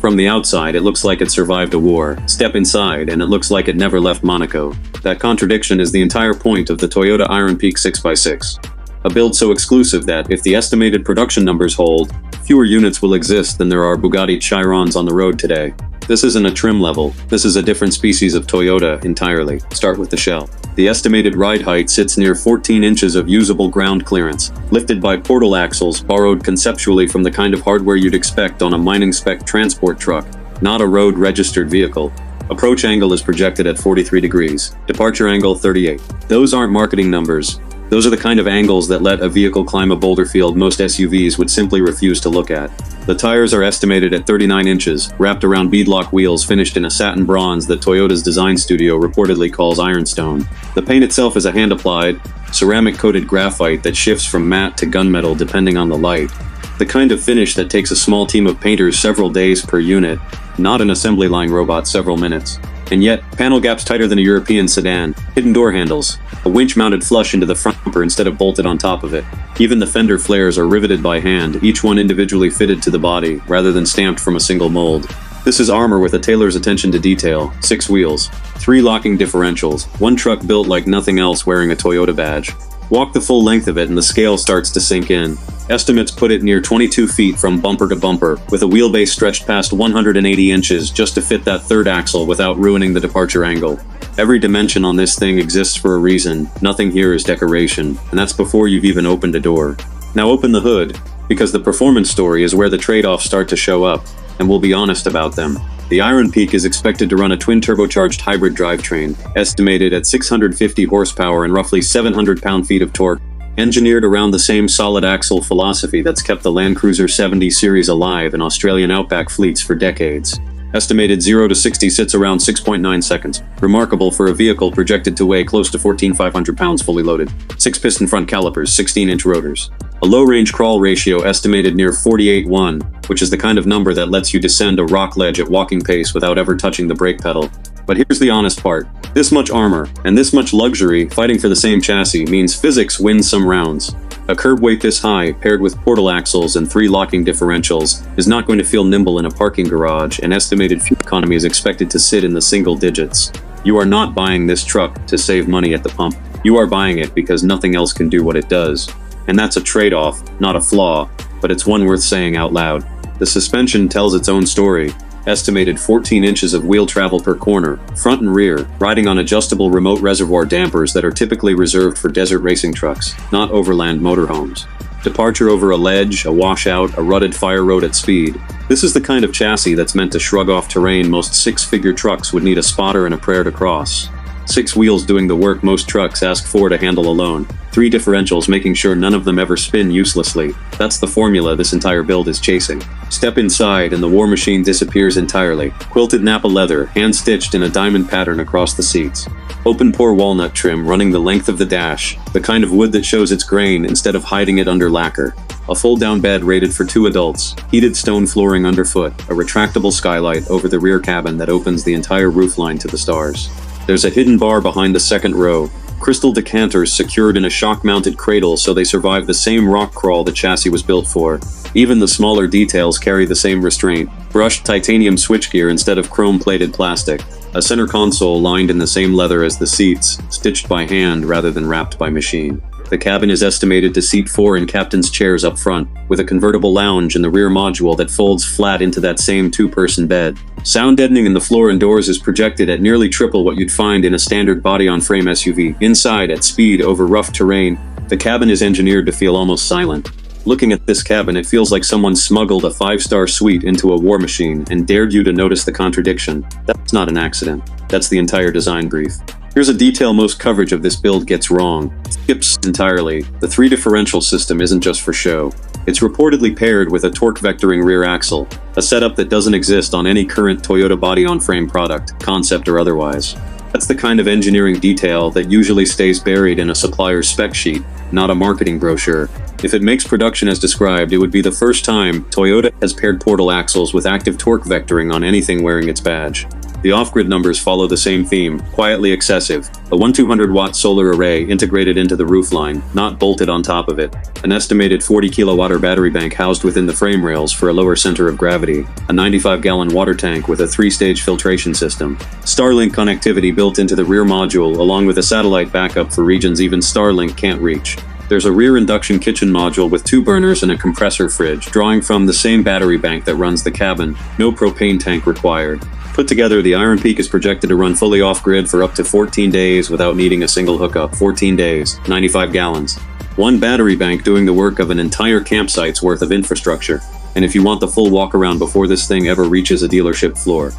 From the outside, it looks like it survived a war. Step inside, and it looks like it never left Monaco. That contradiction is the entire point of the Toyota IRONPEAK 6x6. A build so exclusive that, if the estimated production numbers hold, fewer units will exist than there are Bugatti Chirons on the road today. This isn't a trim level, this is a different species of Toyota entirely. Start with the shell. The estimated ride height sits near 14 inches of usable ground clearance, lifted by portal axles borrowed conceptually from the kind of hardware you'd expect on a mining spec transport truck, not a road-registered vehicle. Approach angle is projected at 43 degrees, departure angle 38. Those aren't marketing numbers. Those are the kind of angles that let a vehicle climb a boulder field most SUVs would simply refuse to look at. The tires are estimated at 39 inches, wrapped around beadlock wheels finished in a satin bronze that Toyota's design studio reportedly calls ironstone. The paint itself is a hand-applied, ceramic-coated graphite that shifts from matte to gunmetal depending on the light. The kind of finish that takes a small team of painters several days per unit, not an assembly line robot several minutes. And yet, panel gaps tighter than a European sedan, hidden door handles, a winch mounted flush into the front bumper instead of bolted on top of it. Even the fender flares are riveted by hand, each one individually fitted to the body, rather than stamped from a single mold. This is armor with a tailor's attention to detail, 6 wheels, 3 locking differentials, one truck built like nothing else wearing a Toyota badge. Walk the full length of it and the scale starts to sink in. Estimates put it near 22 feet from bumper to bumper, with a wheelbase stretched past 180 inches just to fit that third axle without ruining the departure angle. Every dimension on this thing exists for a reason, nothing here is decoration, and that's before you've even opened a door. Now open the hood, because the performance story is where the trade-offs start to show up, and we'll be honest about them. The IRONPEAK is expected to run a twin-turbocharged hybrid drivetrain, estimated at 650 horsepower and roughly 700 pound-feet of torque, engineered around the same solid-axle philosophy that's kept the Land Cruiser 70 series alive in Australian Outback fleets for decades. Estimated 0 to 60 sits around 6.9 seconds, remarkable for a vehicle projected to weigh close to 14,500 pounds fully loaded. 6-piston front calipers, 16-inch rotors. A low-range crawl ratio estimated near 48:1, which is the kind of number that lets you descend a rock ledge at walking pace without ever touching the brake pedal. But here's the honest part. This much armor, and this much luxury fighting for the same chassis means physics wins some rounds. A curb weight this high, paired with portal axles and 3 locking differentials, is not going to feel nimble in a parking garage, and estimated fuel economy is expected to sit in the single digits. You are not buying this truck to save money at the pump. You are buying it because nothing else can do what it does. And that's a trade-off, not a flaw, but it's one worth saying out loud. The suspension tells its own story. Estimated 14 inches of wheel travel per corner, front and rear, riding on adjustable remote reservoir dampers that are typically reserved for desert racing trucks, not overland motorhomes. Departure over a ledge, a washout, a rutted fire road at speed. This is the kind of chassis that's meant to shrug off terrain most 6-figure trucks would need a spotter and a prayer to cross. 6 wheels doing the work most trucks ask 4 to handle alone. 3 differentials making sure none of them ever spin uselessly. That's the formula this entire build is chasing. Step inside and the war machine disappears entirely. Quilted Nappa leather, hand-stitched in a diamond pattern across the seats. Open-pore walnut trim running the length of the dash, the kind of wood that shows its grain instead of hiding it under lacquer. A fold-down bed rated for 2 adults, heated stone flooring underfoot, a retractable skylight over the rear cabin that opens the entire roofline to the stars. There's a hidden bar behind the second row, crystal decanters secured in a shock-mounted cradle so they survive the same rock crawl the chassis was built for. Even the smaller details carry the same restraint, brushed titanium switchgear instead of chrome-plated plastic. A center console lined in the same leather as the seats, stitched by hand rather than wrapped by machine. The cabin is estimated to seat 4 in captain's chairs up front, with a convertible lounge in the rear module that folds flat into that same 2-person bed. Sound deadening in the floor and doors is projected at nearly triple what you'd find in a standard body-on-frame SUV. Inside, at speed over rough terrain, the cabin is engineered to feel almost silent. Looking at this cabin, it feels like someone smuggled a 5-star suite into a war machine and dared you to notice the contradiction. That's not an accident. That's the entire design brief. Here's a detail most coverage of this build gets wrong. It skips entirely. The 3 differential system isn't just for show. It's reportedly paired with a torque vectoring rear axle, a setup that doesn't exist on any current Toyota body-on-frame product, concept or otherwise. That's the kind of engineering detail that usually stays buried in a supplier's spec sheet, not a marketing brochure. If it makes production as described, it would be the first time Toyota has paired portal axles with active torque vectoring on anything wearing its badge. The off-grid numbers follow the same theme, quietly excessive. A 1200-watt solar array integrated into the roofline, not bolted on top of it. An estimated 40-kilowatt battery bank housed within the frame rails for a lower center of gravity. A 95-gallon water tank with a 3-stage filtration system. Starlink connectivity built into the rear module along with a satellite backup for regions even Starlink can't reach. There's a rear induction kitchen module with 2 burners and a compressor fridge, drawing from the same battery bank that runs the cabin. No propane tank required. Put together, the IRONPEAK is projected to run fully off-grid for up to 14 days without needing a single hookup. 14 days, 95 gallons. 1 battery bank doing the work of an entire campsite's worth of infrastructure. And if you want the full walk-around before this thing ever reaches a dealership floor.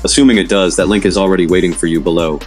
Assuming it does, that link is already waiting for you below.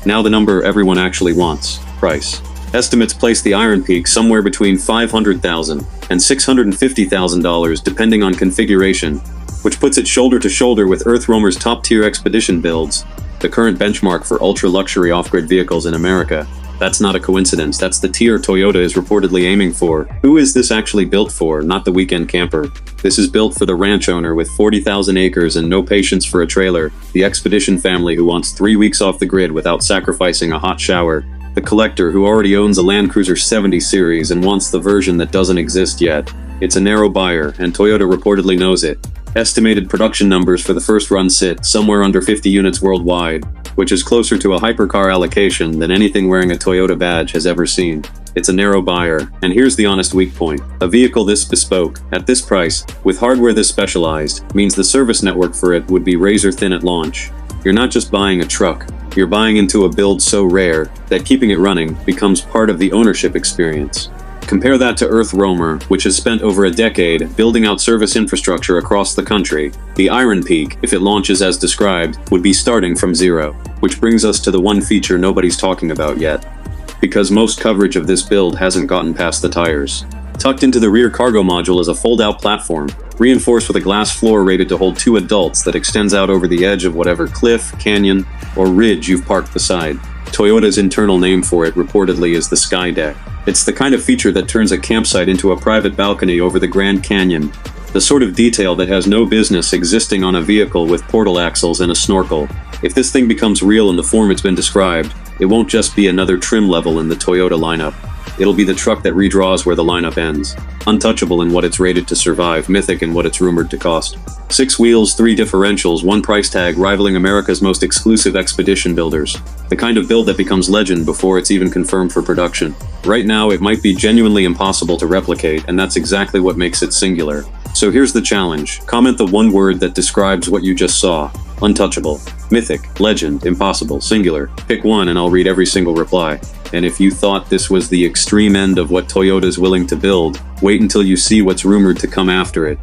Now the number everyone actually wants. Price. Estimates place the IRONPEAK somewhere between $500,000 and $650,000 depending on configuration, which puts it shoulder to shoulder with EarthRoamer's top-tier expedition builds, the current benchmark for ultra-luxury off-grid vehicles in America. That's not a coincidence, that's the tier Toyota is reportedly aiming for. Who is this actually built for? Not the weekend camper. This is built for the ranch owner with 40,000 acres and no patience for a trailer, the expedition family who wants 3 weeks off the grid without sacrificing a hot shower, the collector who already owns a Land Cruiser 70 series and wants the version that doesn't exist yet. It's a narrow buyer, and Toyota reportedly knows it. Estimated production numbers for the first run sit somewhere under 50 units worldwide, which is closer to a hypercar allocation than anything wearing a Toyota badge has ever seen. It's a narrow buyer, and here's the honest weak point. A vehicle this bespoke, at this price, with hardware this specialized, means the service network for it would be razor thin at launch. You're not just buying a truck, you're buying into a build so rare that keeping it running becomes part of the ownership experience. Compare that to EarthRoamer, which has spent over a decade building out service infrastructure across the country. The IRONPEAK, if it launches as described, would be starting from zero. Which brings us to the one feature nobody's talking about yet. Because most coverage of this build hasn't gotten past the tires. Tucked into the rear cargo module is a fold-out platform, reinforced with a glass floor rated to hold 2 adults that extends out over the edge of whatever cliff, canyon, or ridge you've parked beside. Toyota's internal name for it reportedly is the Sky Deck. It's the kind of feature that turns a campsite into a private balcony over the Grand Canyon. The sort of detail that has no business existing on a vehicle with portal axles and a snorkel. If this thing becomes real in the form it's been described, it won't just be another trim level in the Toyota lineup. It'll be the truck that redraws where the lineup ends. Untouchable in what it's rated to survive, mythic in what it's rumored to cost. 6 wheels, 3 differentials, 1 price tag rivaling America's most exclusive expedition builders. The kind of build that becomes legend before it's even confirmed for production. Right now, it might be genuinely impossible to replicate, and that's exactly what makes it singular. So here's the challenge. Comment the one word that describes what you just saw. Untouchable, mythic, legend, impossible, singular. Pick one and I'll read every single reply. And if you thought this was the extreme end of what Toyota's willing to build, wait until you see what's rumored to come after it.